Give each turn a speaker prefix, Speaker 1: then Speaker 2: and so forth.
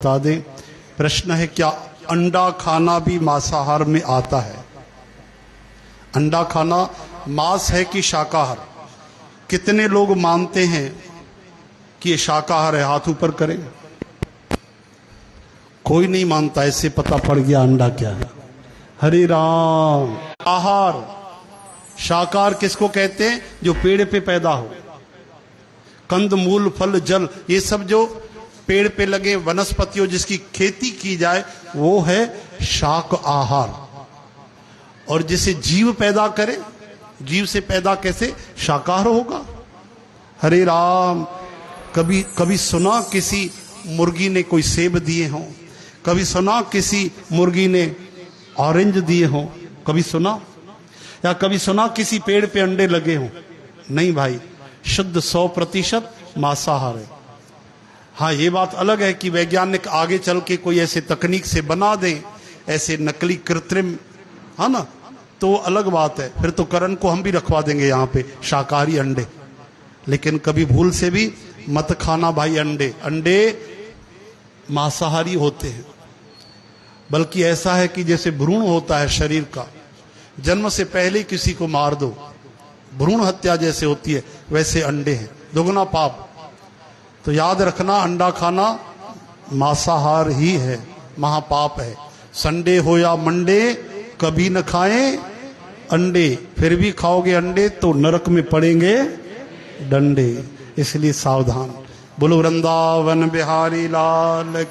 Speaker 1: बता दें। प्रश्न है, क्या अंडा खाना भी मांसाहार में आता है? अंडा खाना मांस है कि शाकाहार? कितने लोग मानते हैं कि ये शाकाहार है? हाथ ऊपर करें। कोई नहीं मानता। इससे पता पड़ गया अंडा क्या है। हरे राम। आहार शाकाहार किसको कहते हैं? जो पेड़ पे पैदा हो, कंद मूल फल जल, ये सब जो पेड़ पे लगे वनस्पतियों जिसकी खेती की जाए वो है शाक आहार। और जिसे जीव पैदा करे, जीव से पैदा कैसे शाकाहार होगा? हरे राम। कभी सुना किसी मुर्गी ने कोई सेब दिए हों? कभी सुना किसी मुर्गी ने ऑरेंज दिए हों? कभी सुना? या कभी सुना किसी पेड़ पे अंडे लगे हों? नहीं भाई, शुद्ध 100% मांसाहार है। हाँ, ये बात अलग है कि वैज्ञानिक आगे चल के कोई ऐसे तकनीक से बना दें, ऐसे नकली कृत्रिम, है ना, तो अलग बात है। फिर तो करण को हम भी रखवा देंगे यहाँ पे शाकाहारी अंडे। लेकिन कभी भूल से भी मत खाना भाई अंडे। अंडे मांसाहारी होते हैं। बल्कि ऐसा है कि जैसे भ्रूण होता है शरीर का, जन्म से पहले किसी को मार दो, भ्रूण हत्या जैसे होती है, वैसे अंडे हैं। दोगुना पाप। तो याद रखना, अंडा खाना मांसाहार ही है, महापाप है। संडे हो या मंडे कभी न खाएं अंडे। फिर भी खाओगे अंडे तो नरक में पड़ेंगे डंडे। इसलिए सावधान। बोलो वृंदावन बिहारी लाल।